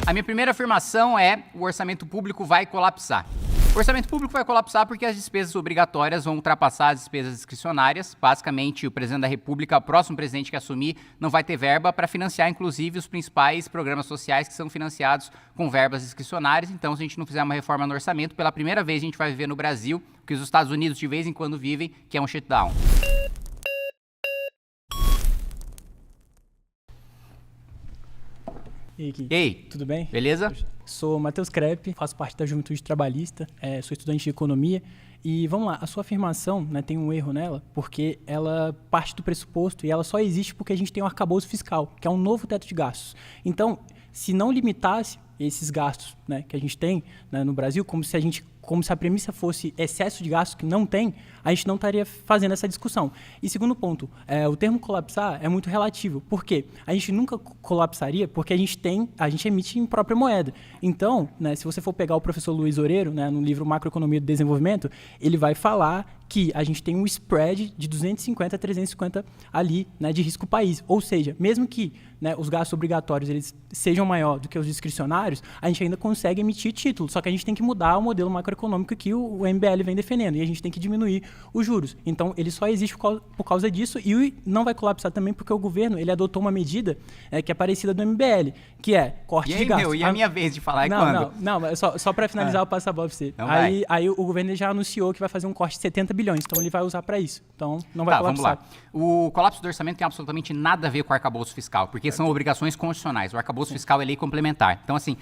A minha primeira afirmação é: o orçamento público vai colapsar. O orçamento público vai colapsar porque as despesas obrigatórias vão ultrapassar as despesas discricionárias. Basicamente, o presidente da República, o próximo presidente que assumir, não vai ter verba para financiar, inclusive, os principais programas sociais que são financiados com verbas discricionárias. Então, se a gente não fizer uma reforma no orçamento, pela primeira vez a gente vai viver no Brasil, que os Estados Unidos de vez em quando vivem, que é um shutdown. E aí, tudo bem? Beleza? Sou Matheus Crepe, faço parte da Juventude Trabalhista, sou estudante de Economia. E vamos lá, a sua afirmação, né, tem um erro nela, porque ela parte do pressuposto e ela só existe porque a gente tem um arcabouço fiscal, que é um novo teto de gastos. Então, se não limitasse esses gastos, né, que a gente tem, né, no Brasil, como se a premissa fosse excesso de gastos que não tem, a gente não estaria fazendo essa discussão. E segundo ponto, o termo colapsar é muito relativo. Por quê? A gente nunca colapsaria porque a gente emite em própria moeda. Então, né, se você for pegar o professor Luiz Oreiro, né, no livro Macroeconomia do Desenvolvimento, ele vai falar que a gente tem um spread de 250 a 350 ali, né, de risco país. Ou seja, mesmo que, né, os gastos obrigatórios eles sejam maiores do que os discricionários, a gente ainda consegue emitir título. Só que a gente tem que mudar o modelo macroeconômico que o MBL vem defendendo. E a gente tem que diminuir os juros. Então, ele só existe por causa disso e não vai colapsar também porque o governo ele adotou uma medida que é parecida do MBL, que é corte de gastos. E a minha vez de falar quando? Não, só para finalizar, eu passo a bola para você. Então aí o governo já anunciou que vai fazer um corte de 70 bilhões, então ele vai usar para isso. Então, não vai colapsar. Vamos lá. O colapso do orçamento tem absolutamente nada a ver com o arcabouço fiscal, porque são obrigações constitucionais. O arcabouço fiscal é lei complementar. Então, assim,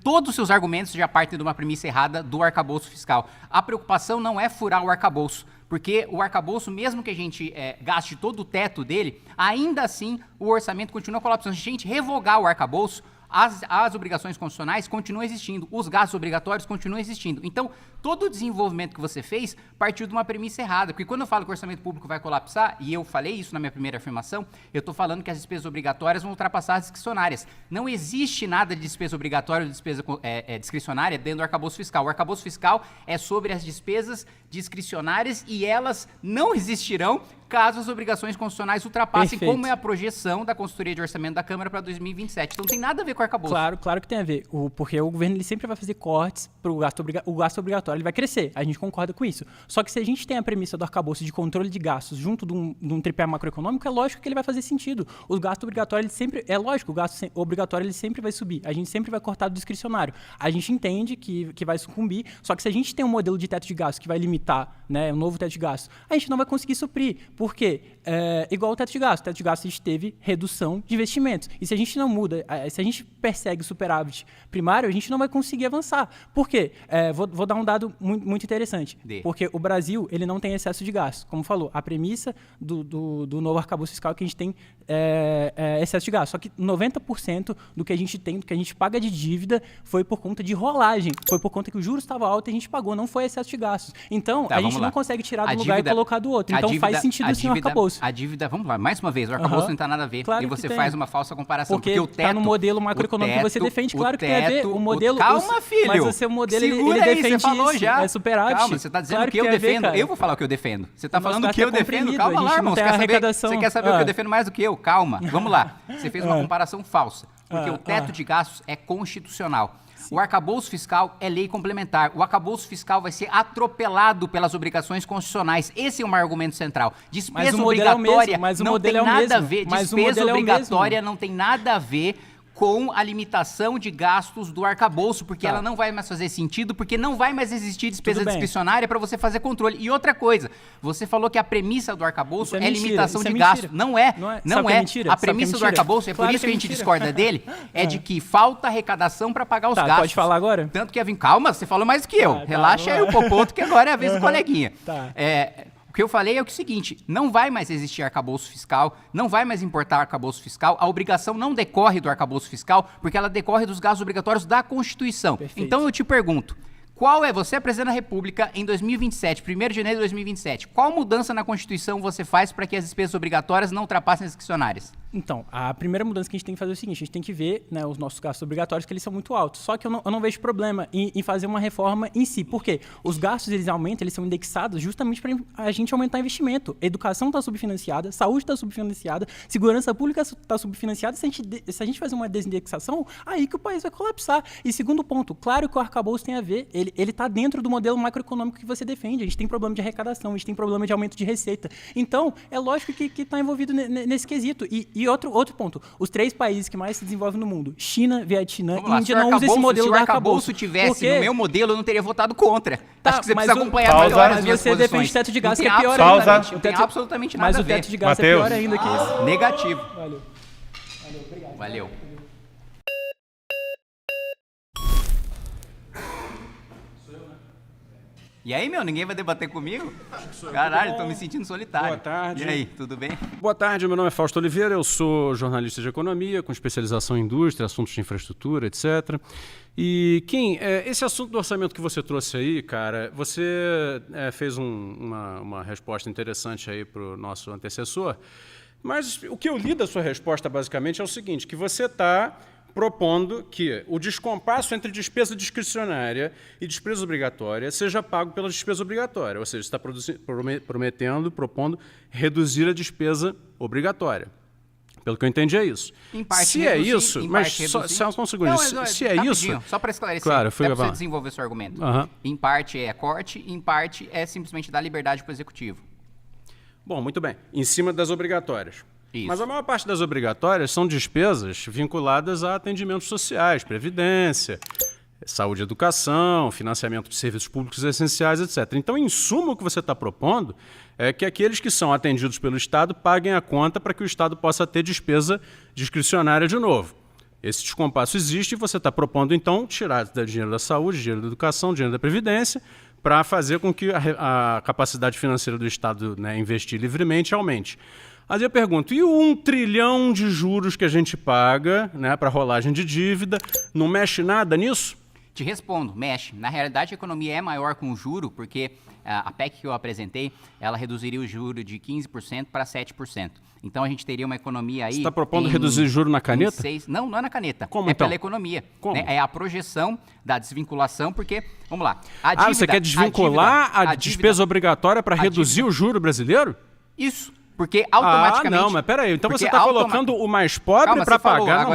todos os seus argumentos já partem de uma premissa errada do arcabouço fiscal. A preocupação não é furar o arcabouço, porque o arcabouço, mesmo que a gente gaste todo o teto dele, ainda assim o orçamento continua colapsando. Se a gente revogar o arcabouço, as obrigações constitucionais continuam existindo, os gastos obrigatórios continuam existindo. Então, todo o desenvolvimento que você fez partiu de uma premissa errada, porque quando eu falo que o orçamento público vai colapsar, e eu falei isso na minha primeira afirmação, eu estou falando que as despesas obrigatórias vão ultrapassar as discricionárias. Não existe nada de despesa obrigatória ou despesa discricionária dentro do arcabouço fiscal. O arcabouço fiscal é sobre as despesas discricionárias e elas não existirão caso as obrigações constitucionais ultrapassem, Perfeito. como é a projeção da consultoria de orçamento da Câmara para 2027. Então, não tem nada a ver com o arcabouço. Claro que tem a ver, porque o governo ele sempre vai fazer cortes para o gasto obrigatório, ele vai crescer, a gente concorda com isso. Só que se a gente tem a premissa do arcabouço de controle de gastos junto de um tripé macroeconômico, é lógico que ele vai fazer sentido. Os gastos obrigatórios, é lógico, o gasto obrigatório ele sempre vai subir, a gente sempre vai cortar do discricionário. A gente entende que vai sucumbir, só que se a gente tem um modelo de teto de gastos que vai limitar, né, um novo teto de gastos, a gente não vai conseguir suprir. Por quê? Igual o teto de gastos. O teto de gastos a gente teve redução de investimentos. E se a gente não muda, se a gente persegue o superávit primário, a gente não vai conseguir avançar. Por quê? Vou dar um dado muito interessante. Porque o Brasil ele não tem excesso de gastos. Como falou, a premissa do novo arcabouço fiscal é que a gente tem excesso de gastos. Só que 90% do que a gente tem, do que a gente paga de dívida, foi por conta de rolagem. Foi por conta que o juros estava alto e a gente pagou, não foi excesso de gastos. Então, a gente não consegue tirar do lugar e colocar do outro. Então, faz sentido assim o arcabouço. A dívida, vamos lá, mais uma vez, o arcabouço não tem nada a ver. Claro e você que faz tem. uma falsa comparação. Porque o teto... tá no modelo macroeconômico que você defende, claro que tem a ver. O modelo... Calma, filho. Mas o seu modelo, ele aí, defende você falou isso. Já. É superávit. Calma, você tá dizendo claro que eu defendo. Ver, eu vou falar o que eu defendo. Você tá falando o que eu defendo. Calma lá, irmão. Você quer saber o que eu defendo mais do que eu? Calma. Vamos lá. Você fez uma comparação falsa. Porque o teto de gastos é constitucional. O arcabouço fiscal é lei complementar. O arcabouço fiscal vai ser atropelado pelas obrigações constitucionais. Esse é o meu argumento central. Despesa obrigatória não tem nada a ver. Despesa obrigatória não tem nada a ver com a limitação de gastos do arcabouço, porque ela não vai mais fazer sentido, porque não vai mais existir despesa discricionária para você fazer controle. E outra coisa, você falou que a premissa do arcabouço é limitação de gastos. Não é. A premissa do arcabouço, é por isso que a gente discorda dele, é de que falta arrecadação para pagar os gastos. Pode falar agora? Tanto que calma, você falou mais do que eu. Relaxa aí o popoto, que agora é a vez do coleguinha. O que eu falei é o seguinte, não vai mais existir arcabouço fiscal, não vai mais importar arcabouço fiscal, a obrigação não decorre do arcabouço fiscal, porque ela decorre dos gastos obrigatórios da Constituição. Perfeito. Então eu te pergunto, você é presidente da República em 2027, 1º de janeiro de 2027, qual mudança na Constituição você faz para que as despesas obrigatórias não ultrapassem as discricionárias? Então, a primeira mudança que a gente tem que fazer é o seguinte, a gente tem que ver, né, os nossos gastos obrigatórios, que eles são muito altos. Só que eu não vejo problema em fazer uma reforma em si. Por quê? Os gastos, eles aumentam, eles são indexados justamente para a gente aumentar investimento. Educação está subfinanciada, saúde está subfinanciada, segurança pública está subfinanciada. Se a gente fazer uma desindexação, aí que o país vai colapsar. E segundo ponto, claro que o arcabouço tem a ver, ele está dentro do modelo macroeconômico que você defende. A gente tem problema de arrecadação, a gente tem problema de aumento de receita. Então, é lógico que está envolvido nesse quesito. E outro ponto, os 3 países que mais se desenvolvem no mundo, China, Vietnã e Índia, não usam esse modelo do arcabouço. Se o arcabouço tivesse no meu modelo, eu não teria votado contra. Tá, acho que você mas precisa acompanhar mas melhor as minhas você posições. defende teto de gás, que é Não pior tem ainda. Não tem absolutamente nada a ver. Mas o teto de gás Mateus. é pior ainda que isso. Negativo. Valeu. Valeu. E aí, meu, ninguém vai debater comigo? Caralho, tô me sentindo solitário. Boa tarde. E aí, tudo bem? Boa tarde, meu nome é Fausto Oliveira, eu sou jornalista de economia, com especialização em indústria, assuntos de infraestrutura, etc. E, Kim, esse assunto do orçamento que você trouxe aí, cara, você fez uma resposta interessante aí para o nosso antecessor, mas o que eu li da sua resposta, basicamente, é o seguinte, que você está propondo que o descompasso entre despesa discricionária e despesa obrigatória seja pago pela despesa obrigatória, ou seja, está propondo reduzir a despesa obrigatória. Pelo que eu entendi é isso. Em parte se reduzir, é isso, mas só um segundo, se é isso... Só para esclarecer, claro, dá para você desenvolver seu argumento. Em parte é corte, em parte é simplesmente dar liberdade para o executivo. Bom, muito bem. Em cima das obrigatórias. Isso. Mas a maior parte das obrigatórias são despesas vinculadas a atendimentos sociais, previdência, saúde e educação, financiamento de serviços públicos essenciais, etc. Então, em suma, o que você está propondo é que aqueles que são atendidos pelo Estado paguem a conta para que o Estado possa ter despesa discricionária de novo. Esse descompasso existe e você está propondo, então, tirar dinheiro da saúde, dinheiro da educação, dinheiro da previdência, para fazer com que a capacidade financeira do Estado, né, investir livremente aumente. Aí eu pergunto, e o 1 trilhão de juros que a gente paga, né, para rolagem de dívida, não mexe nada nisso? Te respondo, mexe. Na realidade, a economia é maior com o juro, porque a PEC que eu apresentei, ela reduziria o juro de 15% para 7%. Então, a gente teria uma economia aí... Você está propondo reduzir juro na caneta? Não é na caneta. Como, é então? pela economia. Como? Né? É a projeção da desvinculação, porque, vamos lá... A dívida, você quer desvincular a despesa obrigatória para reduzir o juro brasileiro? Isso. Porque automaticamente... não, mas peraí. Então você está colocando o mais pobre para pagar...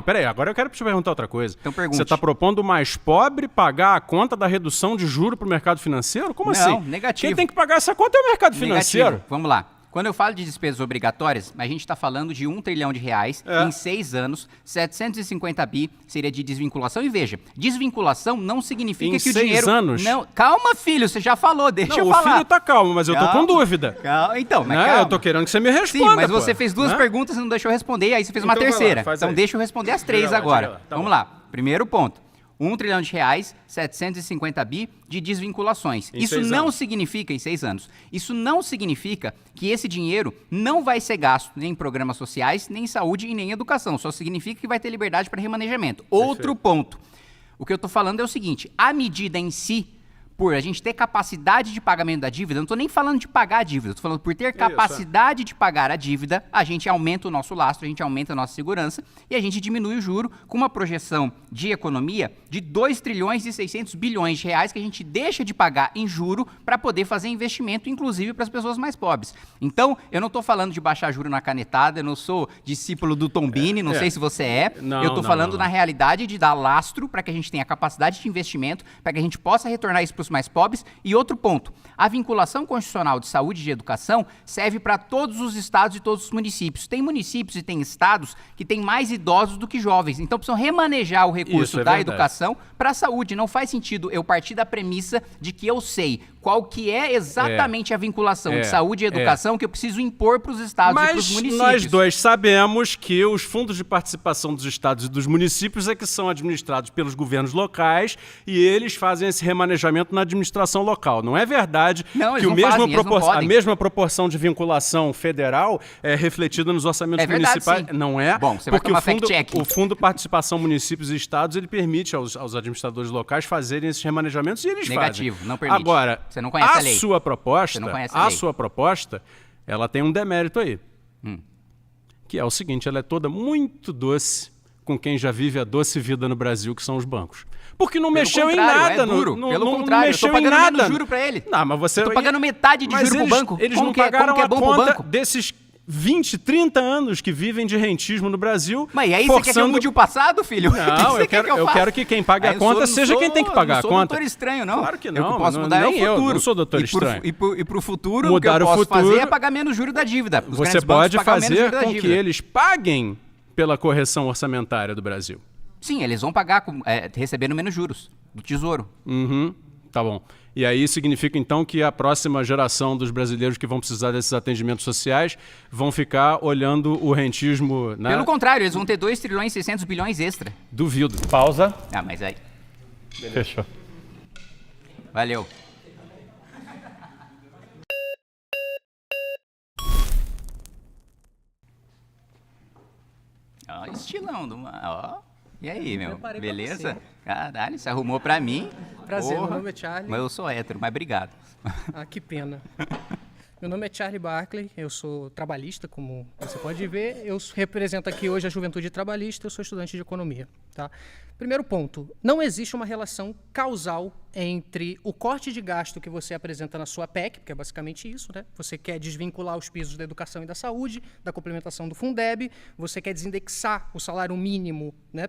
Peraí. Agora eu quero te perguntar outra coisa. Então pergunte. Você está propondo o mais pobre pagar a conta da redução de juro para o mercado financeiro? Como assim? Não, negativo. Quem tem que pagar essa conta é o mercado financeiro. Negativo. Vamos lá. Quando eu falo de despesas obrigatórias, a gente está falando de R$1 trilhão em 6 anos, 750 bi seria de desvinculação. E veja, desvinculação não significa que o dinheiro... Em 6 anos? Não, calma, filho, você já falou, deixa eu falar. O filho tá calmo, mas eu tô com dúvida. Calma, então, mas calma. calma. Eu tô querendo que você me responda. Sim, mas você fez 2 perguntas e não deixou eu responder, aí você fez uma terceira. Então deixa eu responder as 3 agora. Vamos lá. Primeiro ponto. R$1 trilhão, 750 bi de desvinculações. Isso não significa, em 6 anos, isso não significa que esse dinheiro não vai ser gasto nem em programas sociais, nem em saúde e nem em educação. Só significa que vai ter liberdade para remanejamento. Outro ponto. O que eu estou falando é o seguinte, a medida em si, por a gente ter capacidade de pagamento da dívida, eu não estou nem falando de pagar a dívida, estou falando por ter capacidade de pagar a dívida, a gente aumenta o nosso lastro, a gente aumenta a nossa segurança e a gente diminui o juro com uma projeção de economia de 2 trilhões e 600 bilhões de reais que a gente deixa de pagar em juro para poder fazer investimento, inclusive para as pessoas mais pobres. Então, eu não estou falando de baixar juro na canetada, eu não sou discípulo do Tombini, não sei se você é, eu estou falando na realidade de dar lastro para que a gente tenha capacidade de investimento, para que a gente possa retornar isso para os mais pobres. E outro ponto, a vinculação constitucional de saúde e de educação serve para todos os estados e todos os municípios. Tem municípios e tem estados que têm mais idosos do que jovens, então precisam remanejar o recurso da educação para a saúde. Não faz sentido eu partir da premissa de que eu sei qual que é exatamente a vinculação de saúde e educação que eu preciso impor para os estados e para os municípios. Mas nós dois sabemos que os fundos de participação dos estados e dos municípios é que são administrados pelos governos locais e eles fazem esse remanejamento na administração local. Não é verdade que a mesma proporção de vinculação federal é refletida nos orçamentos municipais? Sim. Não é? Bom, você porque vai fact-check. o Fundo de Participação Municípios e Estados ele permite aos administradores locais fazerem esses remanejamentos e eles Negativo, fazem. Não permite. Agora, você não conhece a lei. Sua proposta, ela tem um demérito aí. que é o seguinte, ela é toda muito doce com quem já vive a doce vida no Brasil, que são os bancos. Porque não mexeu em nada. É duro. Pelo não contrário, mexeu eu tô pagando em nada. menos juro pra ele. Não, mas você... Eu tô pagando metade de Mas juro pro banco. Eles Como não que é, pagaram como que é a bom pro conta banco? desses 20, 30 anos que vivem de rentismo no Brasil. Mas e aí você quer que eu mude o passado, filho? Não, eu quero que quem pague a conta seja quem tem que pagar a conta. Eu não sou doutor estranho, não. Claro que não. Eu posso não, mudar nem é o futuro. eu não sou doutor estranho. E pro futuro, Mudar o que eu posso futuro, fazer é pagar menos juros da dívida. Os você grandes bancos pode pagam menos fazer juros da com que dívida. eles paguem pela correção orçamentária do Brasil. Sim, eles vão pagar recebendo menos juros do Tesouro. Tá bom. E aí significa então que a próxima geração dos brasileiros que vão precisar desses atendimentos sociais vão ficar olhando o rentismo... Né? Pelo contrário, eles vão ter 2 trilhões e 600 bilhões extra. Duvido. Pausa. Ah, mas aí... Fechou. Valeu. Ó, estilão do... Ó. E aí, meu? preparei pra Beleza? você. Caralho, você arrumou pra mim. Prazer, Porra. meu nome é Charlie. Mas eu sou hétero, mas obrigado. Ah, que pena. Meu nome é Charlie Barkley, eu sou trabalhista, como você pode ver. Eu represento aqui hoje a Juventude Trabalhista, eu sou estudante de economia. Tá? Primeiro ponto, não existe uma relação causal entre o corte de gasto que você apresenta na sua PEC, que é basicamente isso, né? Você quer desvincular os pisos da educação e da saúde, da complementação do Fundeb, você quer desindexar o salário mínimo, né,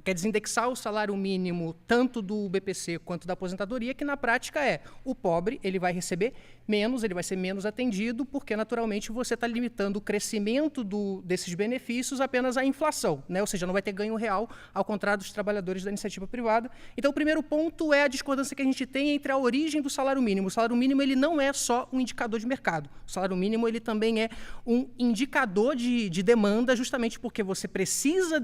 quer desindexar o salário mínimo tanto do BPC quanto da aposentadoria, que na prática o pobre ele vai receber menos, ele vai ser menos atendido, porque naturalmente você está limitando o crescimento desses benefícios apenas à inflação, né? Ou seja, não vai ter ganho real, ao contrário dos trabalhadores da iniciativa privada. Então, o primeiro ponto é a discordância que a gente tem entre a origem do salário mínimo. O salário mínimo ele não é só um indicador de mercado. O salário mínimo ele também é um indicador de demanda, justamente porque você precisa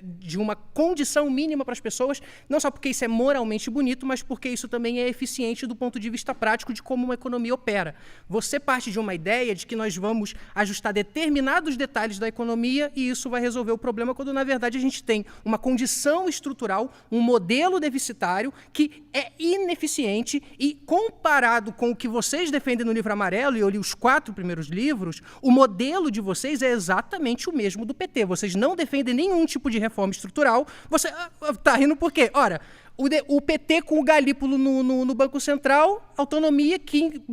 de uma condição mínima para as pessoas, não só porque isso é moralmente bonito, mas porque isso também é eficiente do ponto de vista prático de como uma economia opera. Você parte de uma ideia de que nós vamos ajustar determinados detalhes da economia e isso vai resolver o problema, quando na verdade a gente tem uma condição estrutural, um modelo deficitário que é ineficiente e, comparado com o que vocês defendem no livro amarelo, e eu li os 4 primeiros livros, o modelo de vocês é exatamente o mesmo do PT. Vocês não defendem nenhum tipo de reforma estrutural. Você tá rindo por quê? Ora, o PT com o galípolo no Banco Central, autonomia,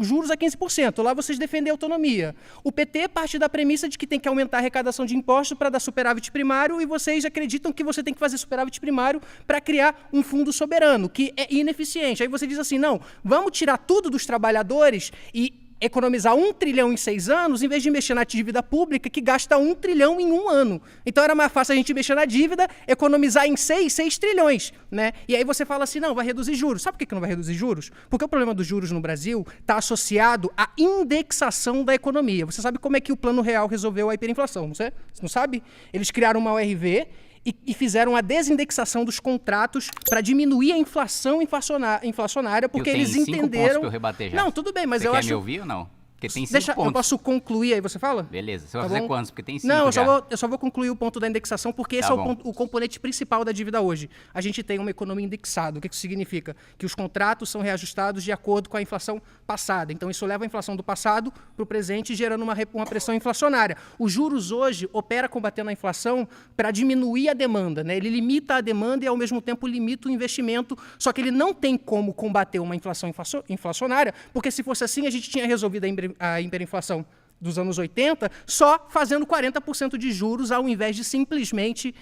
juros a 15%. Lá vocês defendem a autonomia. O PT parte da premissa de que tem que aumentar a arrecadação de impostos para dar superávit primário e vocês acreditam que você tem que fazer superávit primário para criar um fundo soberano, que é ineficiente. Aí você diz assim, não, vamos tirar tudo dos trabalhadores e economizar 1 trilhão em 6 anos, em vez de mexer na dívida pública, que gasta 1 trilhão em 1 ano. Então era mais fácil a gente mexer na dívida, economizar em 6 trilhões. Né? E aí você fala assim, não, vai reduzir juros. Sabe por que não vai reduzir juros? Porque o problema dos juros no Brasil está associado à indexação da economia. Você sabe como é que o Plano Real resolveu a hiperinflação, não sei? Você não sabe? Eles criaram uma ORV e fizeram a desindexação dos contratos para diminuir a inflação inflacionária, porque eles entenderam... Eu tenho 5 pontos para eu rebater já. Não, tudo bem, mas você eu quer acho... me ouvir ou não? Porque tem 5 Deixa, pontos. eu posso concluir aí, você fala? Beleza, você vai Tá fazer bom? quantos? Porque tem 5 Não, já. eu só vou concluir o ponto da indexação, porque esse Tá é bom. o componente principal da dívida hoje. A gente tem uma economia indexada. O que isso significa? Que os contratos são reajustados de acordo com a inflação passada. Então, isso leva a inflação do passado para o presente, gerando uma pressão inflacionária. Os juros hoje opera combatendo a inflação para diminuir a demanda, né? Ele limita a demanda e, ao mesmo tempo, limita o investimento, só que ele não tem como combater uma inflação inflacionária, porque se fosse assim, a gente tinha resolvido a hiperinflação dos anos 80, só fazendo 40% de juros, ao invés de simplesmente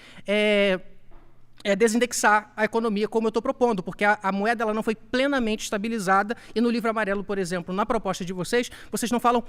desindexar a economia, como eu estou propondo, porque a moeda ela não foi plenamente estabilizada, e no livro amarelo, por exemplo, na proposta de vocês não falam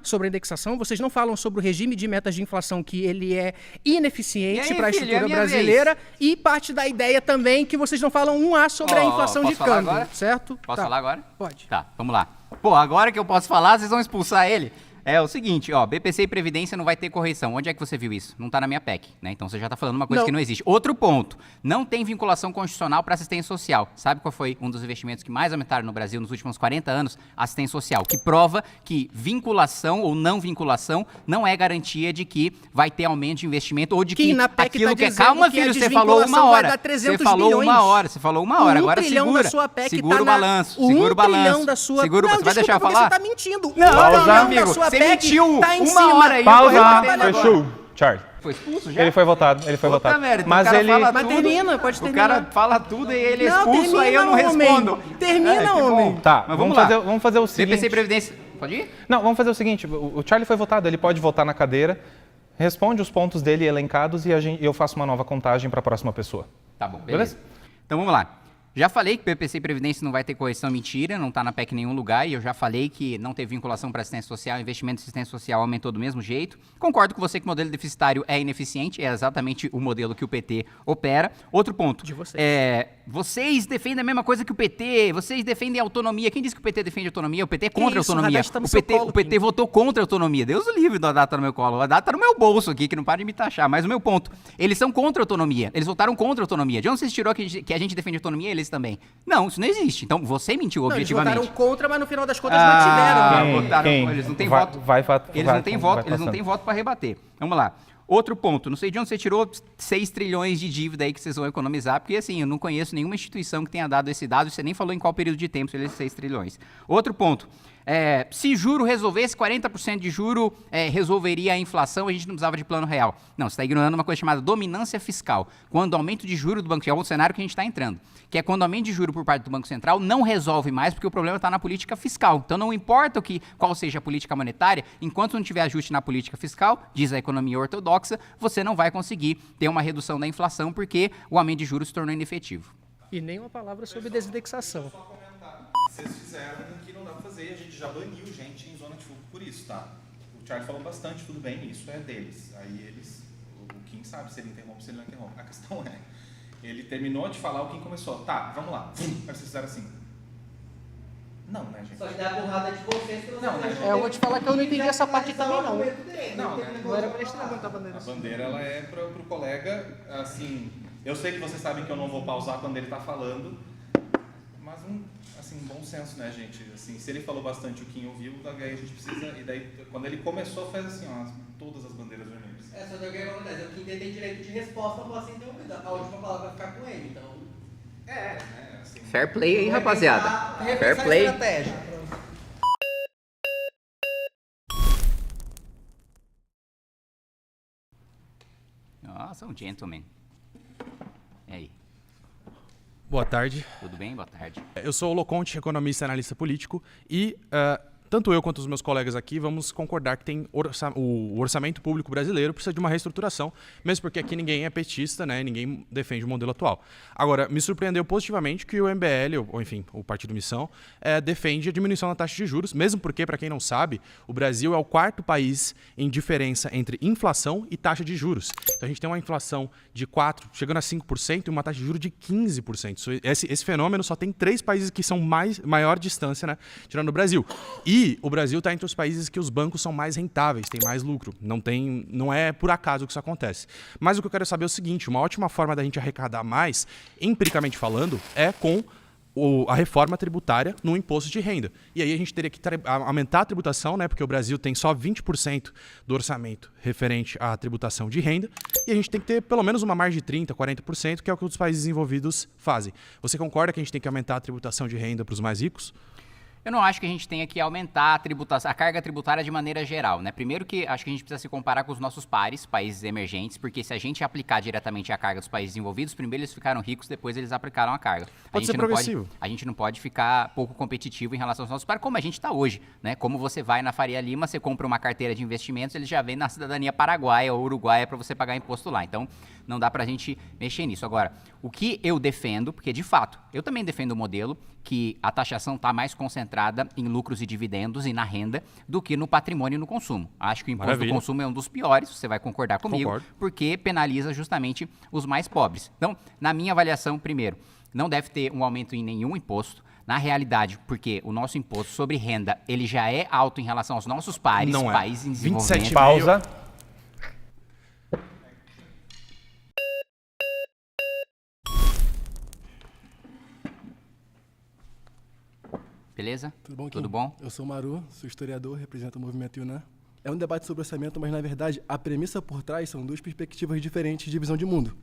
sobre a indexação, vocês não falam sobre o regime de metas de inflação, que ele é ineficiente para a estrutura brasileira, e parte da ideia também que vocês não falam sobre a inflação de câmbio, certo? Posso falar agora? Pode. Tá, vamos lá. Pô, agora que eu posso falar, vocês vão expulsar ele? É o seguinte, BPC e Previdência não vai ter correção. Onde é que você viu isso? Não está na minha PEC, né? Então você já está falando uma coisa que não existe. Outro ponto, não tem vinculação constitucional para assistência social. Sabe qual foi um dos investimentos que mais aumentaram no Brasil nos últimos 40 anos? Assistência social, que prova que vinculação ou não vinculação não é garantia de que vai ter aumento de investimento ou de que na PEC aquilo tá que... Calma, filho, você falou uma hora. Você falou uma hora, agora segura. Da sua PEC segura tá o balanço, um segura o balanço. trilhão da sua... Segura, não, você vai deixar eu falar? Você está mentindo. Não, trilhão amigo, da sua você mentiu tá em uma cima. hora aí. Pausa, Fechou. Charlie. Foi expulso já? Ele foi votado, ele foi Puta votado. merda, então Mas o cara ele... fala Mas tudo, termina, pode o terminar. cara fala tudo e ele é Não, expulso, aí eu não termina, homem. respondo. Termina, que bom. homem. Tá, Mas vamos fazer o seguinte. BPC e Previdência. Pode ir? Não, vamos fazer o seguinte, o Charlie foi votado, ele pode votar na cadeira, responde os pontos dele elencados e eu faço uma nova contagem para a próxima pessoa. Tá bom, beleza. Então vamos lá. Já falei que PPC e Previdência não vai ter correção, mentira, não está na PEC em nenhum lugar, e eu já falei que não teve vinculação para assistência social, investimento em assistência social aumentou do mesmo jeito. Concordo com você que o modelo deficitário é ineficiente, é exatamente o modelo que o PT opera. Outro ponto. De vocês. Vocês defendem a mesma coisa que o PT, vocês defendem a autonomia. Quem disse que o PT defende a autonomia? O PT é contra a isso? O autonomia. Haddad tá no seu colo, O PT votou contra a autonomia. Deus o livre da data no meu colo. A data tá no meu bolso aqui, que não para de me taxar. Mas o meu ponto, eles são contra a autonomia. Eles votaram contra a autonomia. De onde você tirou que a gente defende a autonomia e eles também? Não, isso não existe. Então você mentiu Não, eles objetivamente. votaram contra, mas no final das contas mantiveram. Quem? Votaram, Quem? eles não têm Vai- voto. vai- Eles não têm voto para rebater. Vamos lá. Outro ponto, não sei de onde você tirou 6 trilhões de dívida aí que vocês vão economizar, porque assim, eu não conheço nenhuma instituição que tenha dado esse dado, você nem falou em qual período de tempo esses 6 trilhões. Outro ponto, se juro resolvesse, 40% de juro resolveria a inflação, a gente não precisava de plano real. Não, você está ignorando uma coisa chamada dominância fiscal. Quando o aumento de juro do Banco Central, é o cenário que a gente está entrando, que é quando o aumento de juro por parte do Banco Central não resolve mais, porque o problema está na política fiscal. Então não importa qual seja a política monetária, enquanto não tiver ajuste na política fiscal, diz a economia ortodoxa, você não vai conseguir ter uma redução da inflação, porque o aumento de juros se tornou inefetivo. E nem uma palavra sobre desindexação. Vocês fizeram o que não dá pra fazer e a gente já baniu gente em zona de fluxo por isso, tá? O Charlie falou bastante, tudo bem, isso é deles. Aí eles, o Kim sabe se ele interrompe, se ele não interrompe. A questão é, ele terminou de falar, o Kim começou, tá, vamos lá. Aí vocês fizeram assim. Não, né, gente? Só que dá a porrada de vocês que Não, né, gente? Eu vou te falar que eu não entendi essa parte também, não. Não, né? Não era pra eles levantar a bandeira A assim. bandeira, ela é pro colega, assim, eu sei que vocês sabem que eu não vou pausar quando ele tá falando, mas assim, bom senso, né, gente? Assim, se ele falou bastante, o Kim ouviu, daí a gente precisa, e daí, quando ele começou, fez assim, ó, todas as bandeiras vermelhas. Só que o que acontece? O Quintet tem direito de resposta, pode ser interrompida. A última palavra vai ficar com ele, então... Né, assim... Fair play aí, rapaziada. Fair Repensar a play. estratégia. Nossa, um gentleman. E aí, Boa tarde. tudo bem? Boa tarde. Eu sou o Loconte, economista e analista político, e tanto eu quanto os meus colegas aqui vamos concordar que o orçamento público brasileiro precisa de uma reestruturação, mesmo porque aqui ninguém é petista, né? Ninguém defende o modelo atual. Agora, me surpreendeu positivamente que o MBL, ou enfim, o Partido Missão, defende a diminuição da taxa de juros, mesmo porque, para quem não sabe, o Brasil é o 4º país em diferença entre inflação e taxa de juros. Então a gente tem uma inflação de 4%, chegando a 5%, e uma taxa de juros de 15%. Esse fenômeno só tem 3 países que são maior distância, né? Tirando o Brasil. E o Brasil está entre os países que os bancos são mais rentáveis, têm mais lucro. Não é por acaso que isso acontece. Mas o que eu quero saber é o seguinte, uma ótima forma da gente arrecadar mais, empiricamente falando, é com a reforma tributária no imposto de renda. E aí a gente teria que aumentar a tributação, né, porque o Brasil tem só 20% do orçamento referente à tributação de renda, e a gente tem que ter pelo menos uma margem de 30%, 40%, que é o que os países desenvolvidos fazem. Você concorda que a gente tem que aumentar a tributação de renda para os mais ricos? Eu não acho que a gente tenha que aumentar a carga tributária de maneira geral, né? Primeiro que acho que a gente precisa se comparar com os nossos pares, países emergentes, porque se a gente aplicar diretamente a carga dos países desenvolvidos, primeiro eles ficaram ricos, depois eles aplicaram a carga. Pode ser progressivo. A gente não pode ficar pouco competitivo em relação aos nossos pares, como a gente está hoje, né? Como você vai na Faria Lima, você compra uma carteira de investimentos, eles já vêm na cidadania paraguaia ou uruguaia para você pagar imposto lá. Então, não dá pra gente mexer nisso. Agora, o que eu defendo, porque de fato, eu também defendo o modelo que a taxação está mais concentrada em lucros e dividendos e na renda do que no patrimônio e no consumo. Acho que o imposto Maravilha. do consumo é um dos piores, você vai concordar comigo, Concordo. porque penaliza justamente os mais pobres. Então, na minha avaliação, primeiro, não deve ter um aumento em nenhum imposto. Na realidade, porque o nosso imposto sobre renda, ele já é alto em relação aos nossos pares, Não é. países em 27,5. desenvolvimento. Pausa. Beleza? Tudo bom, Kim? Tudo bom? Eu sou o Maru, sou historiador, represento o movimento Yunnan. É um debate sobre orçamento, mas na verdade a premissa por trás são duas perspectivas diferentes de visão de mundo.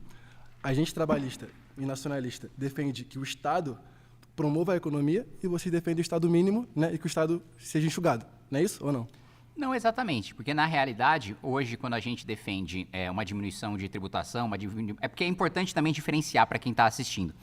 A gente trabalhista e nacionalista defende que o Estado promova a economia e você defende o Estado mínimo, né, e que o Estado seja enxugado. Não é isso ou não? Não exatamente, porque na realidade, hoje, quando a gente defende uma diminuição de tributação, é porque é importante também diferenciar para quem está assistindo.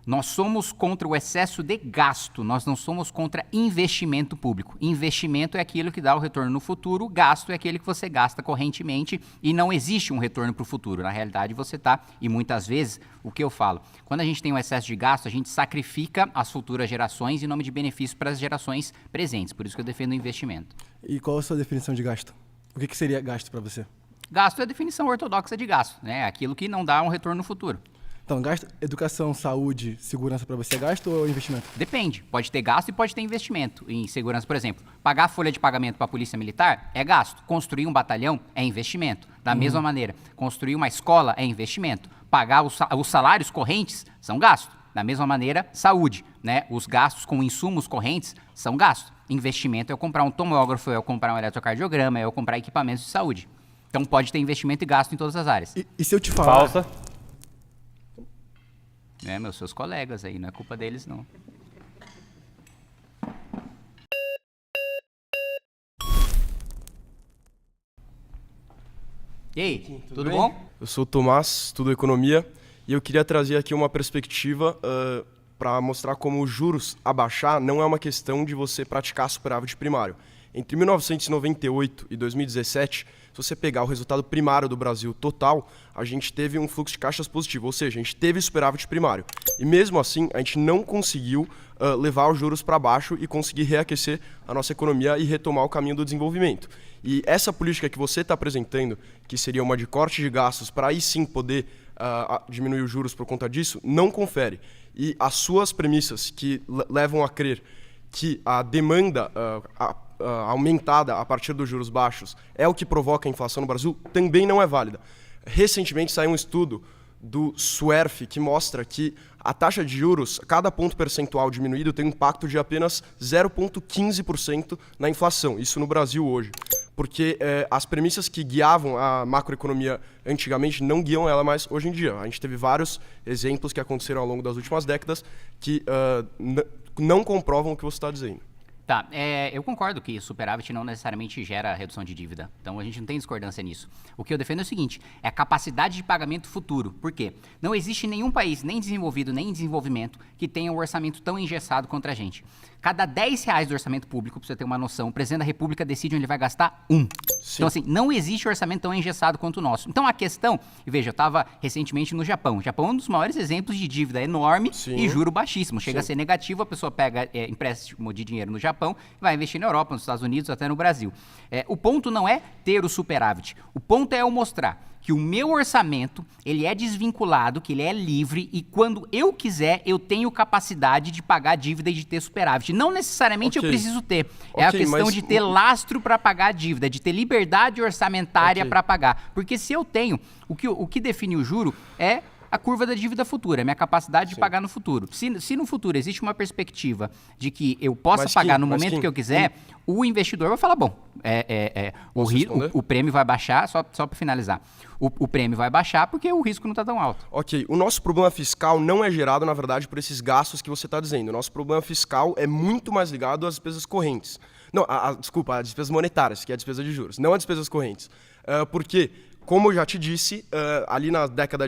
Nós somos contra o excesso de gasto, nós não somos contra investimento público. Investimento é aquilo que dá o retorno no futuro, gasto é aquele que você gasta correntemente e não existe um retorno para o futuro. Na realidade, você está, e muitas vezes, o que eu falo, quando a gente tem um excesso de gasto, a gente sacrifica as futuras gerações em nome de benefício para as gerações presentes. Por isso que eu defendo o investimento. E qual a sua definição de gasto? O que seria gasto para você? Gasto é a definição ortodoxa de gasto, né? Aquilo que não dá um retorno no futuro. Então, gasto, educação, saúde, segurança para você é gasto ou investimento? Depende. Pode ter gasto e pode ter investimento em segurança. Por exemplo, pagar a folha de pagamento para a Polícia Militar é gasto. Construir um batalhão é investimento. Da mesma maneira, construir uma escola é investimento. Pagar os salários correntes são gasto. Da mesma maneira, saúde, né? Os gastos com insumos correntes são gasto. Investimento é eu comprar um tomógrafo, é eu comprar um eletrocardiograma, é eu comprar equipamentos de saúde. Então pode ter investimento e gasto em todas as áreas. E se eu te falar... Pausa. Meus seus colegas aí, não é culpa deles, não. E aí, tudo bom? Eu sou o Tomás, estudo economia, e eu queria trazer aqui uma perspectiva para mostrar como os juros abaixar não é uma questão de você praticar superávit primário. Entre 1998 e 2017, se você pegar o resultado primário do Brasil total, a gente teve um fluxo de caixas positivo, ou seja, a gente teve superávit primário. E mesmo assim, a gente não conseguiu levar os juros para baixo e conseguir reaquecer a nossa economia e retomar o caminho do desenvolvimento. E essa política que você está apresentando, que seria uma de corte de gastos, para aí sim poder diminuir os juros por conta disso, não confere. E as suas premissas que levam a crer que a demanda aumentada a partir dos juros baixos é o que provoca a inflação no Brasil, também não é válida. Recentemente saiu um estudo do SWERF que mostra que a taxa de juros, cada ponto percentual diminuído tem um impacto de apenas 0,15% na inflação, isso no Brasil hoje. Porque as premissas que guiavam a macroeconomia antigamente não guiam ela mais hoje em dia. A gente teve vários exemplos que aconteceram ao longo das últimas décadas que não comprovam o que você está dizendo. Tá, eu concordo que superávit não necessariamente gera redução de dívida, então a gente não tem discordância nisso. O que eu defendo é o seguinte, é a capacidade de pagamento futuro. Por quê? Não existe nenhum país, nem desenvolvido, nem em desenvolvimento, que tenha um orçamento tão engessado contra a gente. Cada R$10 do orçamento público, para você ter uma noção, o presidente da República decide onde ele vai gastar um. Sim. Então, assim, não existe orçamento tão engessado quanto o nosso. Então, a questão... E veja, eu estava recentemente no Japão. O Japão é um dos maiores exemplos de dívida enorme e juro baixíssimo. Chega a ser negativo, a pessoa pega empréstimo de dinheiro no Japão e vai investir na Europa, nos Estados Unidos, até no Brasil. O ponto não é ter o superávit. O ponto é eu mostrar que o meu orçamento, ele é desvinculado, que ele é livre e quando eu quiser, eu tenho capacidade de pagar dívida e de ter superávit. Não necessariamente eu preciso ter. É a questão de ter lastro para pagar a dívida, de ter liberdade orçamentária para pagar. Porque se eu tenho, o que define o juro é a curva da dívida futura, a minha capacidade de pagar no futuro. Se no futuro existe uma perspectiva de que eu possa pagar no momento que eu quiser, o investidor vai falar, bom, o prêmio vai baixar, só para finalizar, o prêmio vai baixar porque o risco não está tão alto. Ok, o nosso problema fiscal não é gerado, na verdade, por esses gastos que você está dizendo. O nosso problema fiscal é muito mais ligado às despesas correntes. Não, desculpa, às despesas monetárias, que é a despesa de juros, não às despesas correntes. Porque... Como eu já te disse, ali na década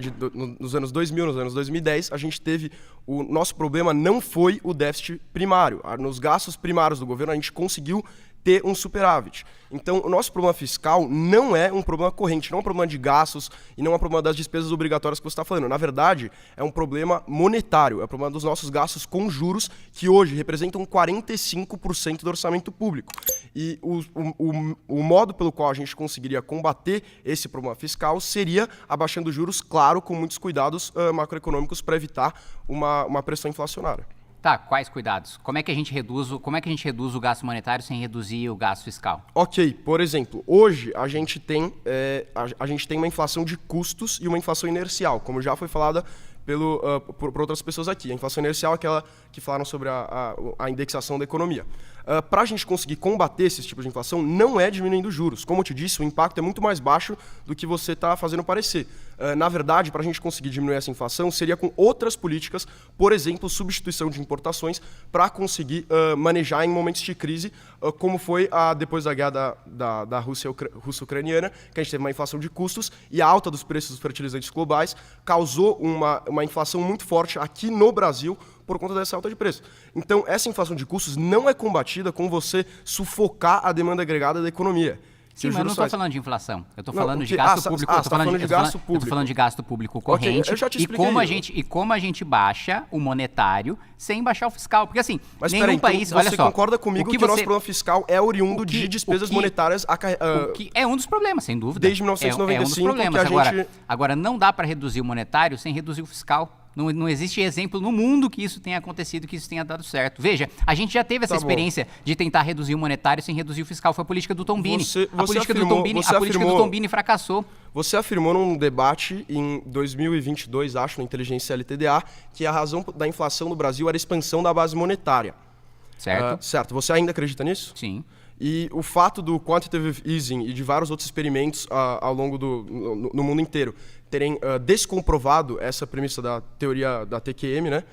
nos anos 2000, nos anos 2010, a gente teve... O nosso problema não foi o déficit primário. Nos gastos primários do governo, a gente conseguiu ter um superávit. Então, o nosso problema fiscal não é um problema corrente, não é um problema de gastos e não é um problema das despesas obrigatórias que você está falando. Na verdade, é um problema monetário, é um problema dos nossos gastos com juros, que hoje representam 45% do orçamento público. E o modo pelo qual a gente conseguiria combater esse problema fiscal seria abaixando juros, claro, com muitos cuidados macroeconômicos para evitar uma pressão inflacionária. Tá, quais cuidados? Como é que a gente reduz o gasto monetário sem reduzir o gasto fiscal? Ok, por exemplo, hoje a gente tem uma inflação de custos e uma inflação inercial, como já foi falada por outras pessoas aqui. A inflação inercial é aquela que falaram sobre a indexação da economia. Para a gente conseguir combater esses tipos de inflação, não é diminuindo juros. Como eu te disse, o impacto é muito mais baixo do que você está fazendo parecer. Na verdade, para a gente conseguir diminuir essa inflação, seria com outras políticas, por exemplo, substituição de importações, para conseguir manejar em momentos de crise, como foi depois da guerra da Rússia russo-ucraniana, que a gente teve uma inflação de custos e a alta dos preços dos fertilizantes globais causou uma inflação muito forte aqui no Brasil, por conta dessa alta de preço. Então, essa inflação de custos não é combatida com você sufocar a demanda agregada da economia. Sim, mas eu não estou falando de inflação. Eu estou falando de gasto público. Você está falando de gasto público. Eu estou falando de gasto público corrente. Eu já te e como a gente baixa o monetário sem baixar o fiscal. Porque assim, mas nenhum peraí, país... Então, olha você só, concorda comigo que o nosso problema fiscal é oriundo de despesas monetárias... que é um dos problemas, sem dúvida. Desde 1995 é um dos problemas. que a gente... Agora, não dá para reduzir o monetário sem reduzir o fiscal. Não existe exemplo no mundo que isso tenha acontecido, que isso tenha dado certo. Veja, a gente já teve essa experiência de tentar reduzir o monetário sem reduzir o fiscal. Foi a política do Tombini. A política do Tombini fracassou. Você afirmou num debate em 2022, acho, na Inteligência LTDA, que a razão da inflação no Brasil era a expansão da base monetária. Certo. Certo. Você ainda acredita nisso? Sim. E o fato do quantitative easing e de vários outros experimentos ao longo no mundo inteiro terem descomprovado essa premissa da teoria da TQM, né?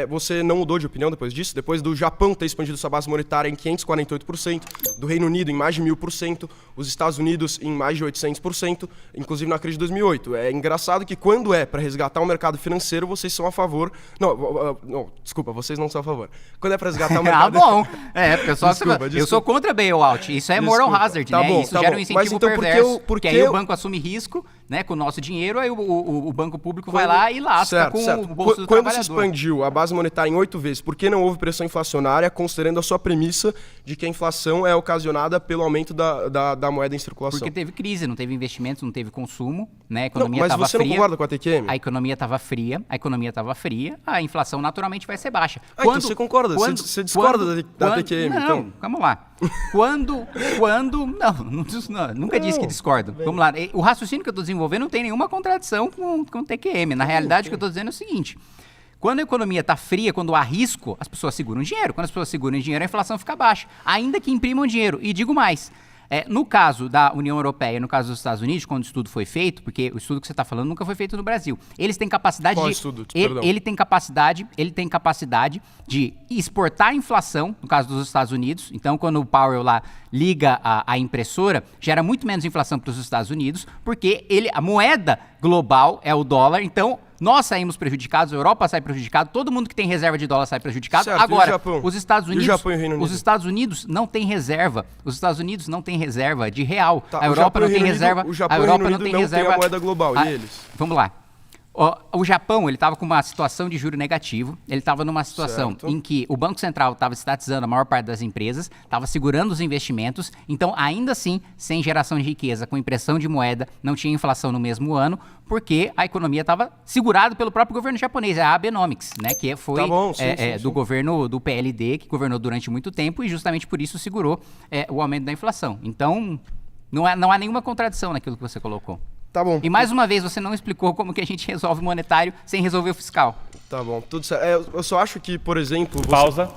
Você não mudou de opinião depois disso? Depois do Japão ter expandido sua base monetária em 548%, do Reino Unido em mais de 1.000%, os Estados Unidos em mais de 800%, inclusive na crise de 2008. É engraçado que quando é para resgatar o mercado financeiro, vocês são a favor... Não, desculpa, vocês não são a favor. Quando é para resgatar o mercado... bom. Porque eu sou contra bailout. Isso é moral hazard, né? Bom, isso gera um incentivo então, perverso. Porque aí o banco assume risco, né, com o nosso dinheiro, aí o banco público vai lá e lasca com o bolso do Quando trabalhador. se expandiu a base monetária em 8 vezes, por que não houve pressão inflacionária, considerando a sua premissa de que a inflação é ocasionada pelo aumento da moeda em circulação? Porque teve crise, não teve investimentos, não teve consumo, né? A economia mas estava você fria. não concorda com a TQM? A economia estava fria, a inflação naturalmente vai ser baixa. Então você concorda, você discorda da TQM, não, então? Vamos lá. Nunca disse que discordo. Vamos lá. O raciocínio que eu estou desenvolvendo não tem nenhuma contradição com o TQM. Na realidade, o que eu estou dizendo é o seguinte: quando a economia está fria, quando há risco, as pessoas seguram dinheiro. Quando as pessoas seguram dinheiro, a inflação fica baixa, ainda que imprimam dinheiro. E digo mais, no caso da União Europeia, no caso dos Estados Unidos, quando o estudo foi feito, porque o estudo que você está falando nunca foi feito no Brasil, eles têm capacidade Qual de... estudo? Ele tem capacidade de exportar a inflação, no caso dos Estados Unidos. Então, quando o Powell lá liga a impressora, gera muito menos inflação para os Estados Unidos, porque a moeda global é o dólar. Então, nós saímos prejudicados, a Europa sai prejudicada, todo mundo que tem reserva de dólar sai prejudicado. Certo, agora, e o Japão? os Estados Unidos, E o Japão e o Reino Unido? os Estados Unidos não têm reserva. Os Estados Unidos não têm reserva de real. Tá, a Europa não tem reserva. O Japão a e o Europa Reino não Unido tem não tem reserva. a moeda global, e eles? Vamos lá. O Japão, ele estava com uma situação de juro negativo. Ele estava numa situação em que o Banco Central estava estatizando a maior parte das empresas, estava segurando os investimentos. Então, ainda assim, sem geração de riqueza, com impressão de moeda, não tinha inflação no mesmo ano, porque a economia estava segurada pelo próprio governo japonês, a Abenomics, né, que foi do governo do PLD, que governou durante muito tempo e justamente por isso segurou o aumento da inflação. Então, não há nenhuma contradição naquilo que você colocou. Tá bom. E mais uma vez, você não explicou como que a gente resolve o monetário sem resolver o fiscal. Tá bom, tudo certo. Eu só acho que, por exemplo... Pausa.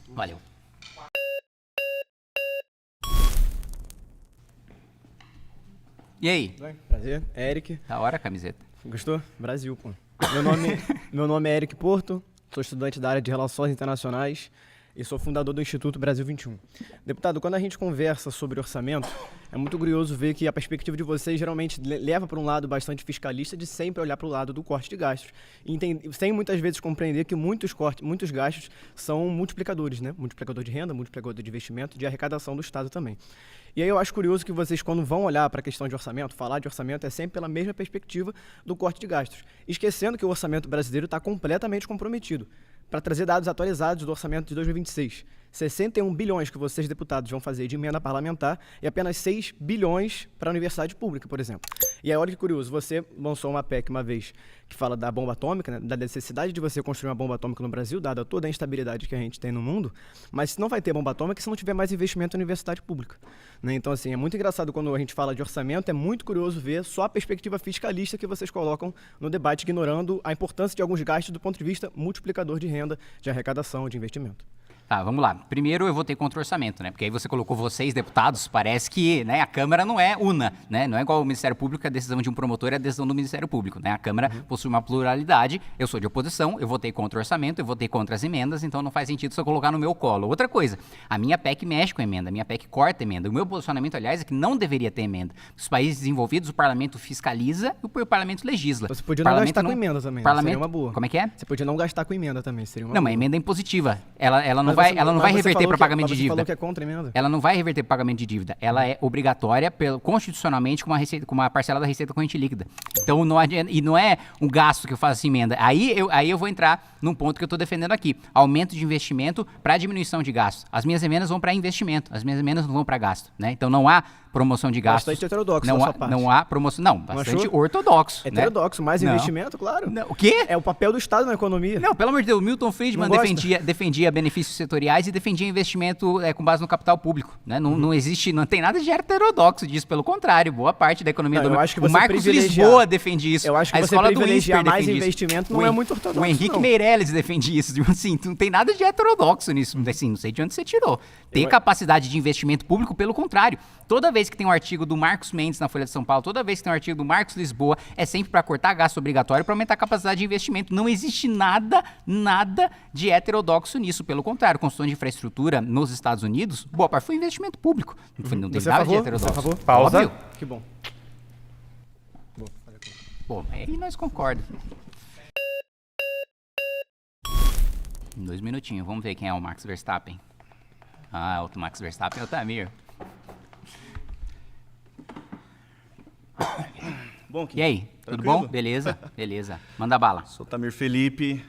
Valeu. E aí? Prazer, Eric. Da hora a camiseta. Gostou? Brasil, pô. Meu nome é Eric Porto, sou estudante da área de Relações Internacionais e sou fundador do Instituto Brasil 21. Deputado, quando a gente conversa sobre orçamento, é muito curioso ver que a perspectiva de vocês geralmente leva para um lado bastante fiscalista de sempre olhar para o lado do corte de gastos, sem muitas vezes compreender que muitos gastos são multiplicadores, né? Multiplicador de renda, multiplicador de investimento, de arrecadação do Estado também. E aí eu acho curioso que vocês, quando vão olhar para a questão de orçamento, falar de orçamento é sempre pela mesma perspectiva do corte de gastos, esquecendo que o orçamento brasileiro está completamente comprometido. Para trazer dados atualizados do orçamento de 2026, 61 bilhões que vocês, deputados, vão fazer de emenda parlamentar e apenas 6 bilhões para a universidade pública, por exemplo. E aí, olha que curioso, você lançou uma PEC uma vez que fala da bomba atômica, né, da necessidade de você construir uma bomba atômica no Brasil, dada toda a instabilidade que a gente tem no mundo, mas não vai ter bomba atômica se não tiver mais investimento na universidade pública. Né? Então, assim, é muito engraçado quando a gente fala de orçamento, é muito curioso ver só a perspectiva fiscalista que vocês colocam no debate, ignorando a importância de alguns gastos do ponto de vista multiplicador de renda, de arrecadação, de investimento. Tá, vamos lá. Primeiro eu votei contra o orçamento, né? Porque aí você colocou vocês, deputados, parece que, né, a Câmara não é una, né? Não é igual o Ministério Público, que a decisão de um promotor é a decisão do Ministério Público, né? A Câmara possui uma pluralidade, eu sou de oposição, eu votei contra o orçamento, eu votei contra as emendas, então não faz sentido se eu colocar no meu colo. Outra coisa, a minha PEC mexe com emenda, a minha PEC corta emenda. O meu posicionamento, aliás, é que não deveria ter emenda. Nos países desenvolvidos, o parlamento fiscaliza e o parlamento legisla. Você podia não gastar com emenda também, seria uma boa. Como é que é? Você podia não gastar com emenda também, seria uma Não, boa. mas a emenda é impositiva. Ela não vai reverter para pagamento de Você dívida. falou que é contra a emenda. Ela não vai reverter para pagamento de dívida. Ela é obrigatória constitucionalmente com uma parcela da receita corrente líquida. Então, não é um gasto que eu faço emenda. Aí eu vou entrar num ponto que eu estou defendendo aqui. Aumento de investimento para diminuição de gastos. As minhas emendas vão para investimento. As minhas emendas não vão para gasto, né? Então, não há promoção de gastos. Bastante heterodoxo não da há, sua parte. Não há promoção. Não, bastante ortodoxo. Heterodoxo, né? mais Não. investimento, claro. Não, o quê? É o papel do Estado na economia. Não, pelo amor de Deus, Milton Friedman defendia benefícios setoriais e defendia investimento com base no capital público, né? Não tem nada de heterodoxo disso, pelo contrário, boa parte da economia Não, eu acho que o você Marcos privilegiar- Lisboa defende isso. Eu acho que a você escola do privilegiar INSPER mais defende isso. investimento não é muito ortodoxo, O Henrique não. Meirelles defende isso. Assim, não tem nada de heterodoxo nisso. Assim, não sei de onde você tirou. Tem capacidade de investimento público, pelo contrário. Toda vez que tem um artigo do Marcos Mendes na Folha de São Paulo, toda vez que tem um artigo do Marcos Lisboa, é sempre para cortar gasto obrigatório para aumentar a capacidade de investimento. Não existe nada de heterodoxo nisso. Pelo contrário, construção de infraestrutura nos Estados Unidos, boa parte foi investimento público. Não tem Você é nada a de favor? heterodoxo. Você é a favor? Pausa. Óbvio. Que bom. Pô, aí nós concordamos. 2 minutinhos, vamos ver quem é o Max Verstappen. Ah, o Max Verstappen é o Tamir. Bom, Kim, E aí, tudo tranquilo? bom? Beleza, beleza. Manda bala. Sou Tamir Felipe,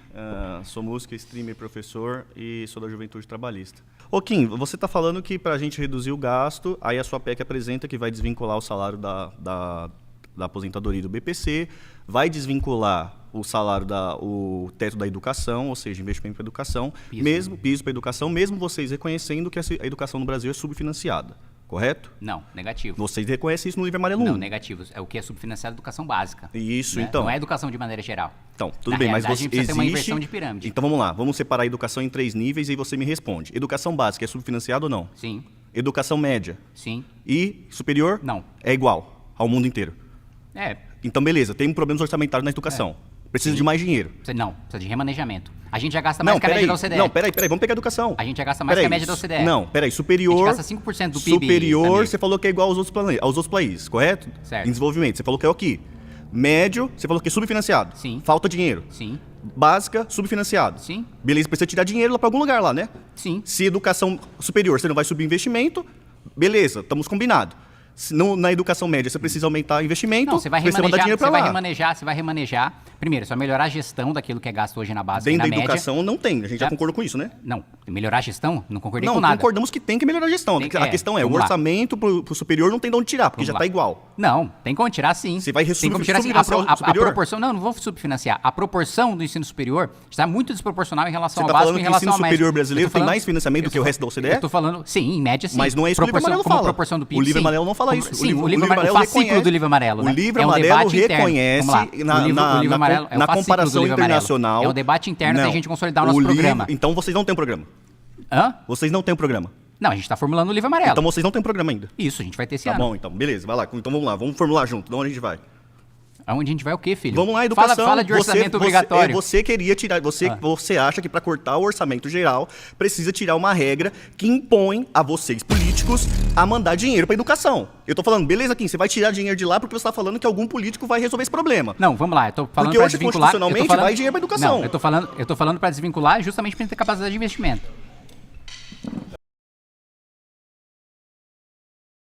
sou músico, streamer, professor e sou da Juventude Trabalhista. Ô Kim, você está falando que para a gente reduzir o gasto, aí a sua PEC apresenta que vai desvincular o salário da aposentadoria do BPC, vai desvincular o salário o teto da educação, ou seja, investimento para educação, piso para educação, mesmo vocês reconhecendo que a educação no Brasil é subfinanciada, correto? Não, negativo. Vocês reconhecem isso no livro amarelo 1. Não, negativo. É o que é subfinanciado educação básica. Isso, né? então. Não é educação de maneira geral. Então, tudo Na bem, mas realidade, você a gente precisa ter uma existe... inversão de pirâmide. Então vamos lá, vamos separar a educação em 3 níveis e aí você me responde. Educação básica é subfinanciada ou não? Sim. Educação média? Sim. E superior? Não. É igual ao mundo inteiro. É. Então beleza, tem problemas orçamentários na educação. Precisa de mais dinheiro. Não, precisa de remanejamento. A gente já gasta mais que a média da OCDE. Não, peraí, vamos pegar a educação. A gente já gasta mais que a média da OCDE. Não, peraí, superior... A gente gasta 5% do PIB. Superior, Tamir. você falou que é igual aos outros países, correto? Certo. Em desenvolvimento, você falou que é o quê? Médio, você falou que é subfinanciado. Sim. Falta dinheiro. Sim. Básica, subfinanciado. Sim. Beleza, precisa tirar dinheiro lá para algum lugar lá, né? Sim. Se educação superior você não vai subir investimento, beleza, estamos combinados. Na educação média você precisa aumentar investimento, Não, você vai precisa mandar dinheiro para lá. Você vai remanejar. Primeiro, você vai melhorar a gestão daquilo que é gasto hoje na base e Dentro na da média. educação não tem, a gente já concordou com isso, né? Não, melhorar a gestão? Não concordei Não, com nada. concordamos que tem que melhorar a gestão. A questão é, o vamos lá. orçamento pro superior não tem de onde tirar, porque Vamos já lá. está igual. Não, tem como tirar sim. Você vai Tem como tirar sim. subfinanciar o A superior? proporção, não vou subfinanciar. A proporção do ensino superior está muito desproporcional em relação Você ao está básico falando em que o relação ensino ao médio. superior brasileiro Eu tô tem falando- mais financiamento do que o resto da OCDE? Eu estou falando, sim, em média sim. Mas não é isso que o livro Proporção- amarelo como fala. proporção do PIB, O livro sim. amarelo não fala isso. Sim, o livro amarelo, o fascículo do livro amarelo, O né? livro É um amarelo debate interno. reconhece Vamos lá. O livro amarelo é o na fascículo do comparação livro amarelo. internacional. É um debate interno Não. da gente consolidar o nosso programa. Então vocês não têm um programa. Hã? Vocês não têm um programa. Não, a gente está formulando o livro amarelo. Então vocês não têm um programa ainda. Isso, a gente vai ter esse Tá ano. bom, então. Beleza, vai lá. Então vamos lá, vamos formular junto. De onde a gente vai? Aonde a gente vai o quê, filho? Vamos lá, educação. Fala de orçamento obrigatório. Você queria tirar. Você acha que para cortar o orçamento geral precisa tirar uma regra que impõe a vocês, políticos, a mandar dinheiro para educação. Eu tô falando, beleza, Kim, você vai tirar dinheiro de lá porque você tá falando que algum político vai resolver esse problema. Não, vamos lá, eu tô falando Porque pra hoje, desvincular. constitucionalmente, eu tô falando- vai dinheiro pra educação. Não, eu tô falando pra desvincular justamente pra ter capacidade de investimento.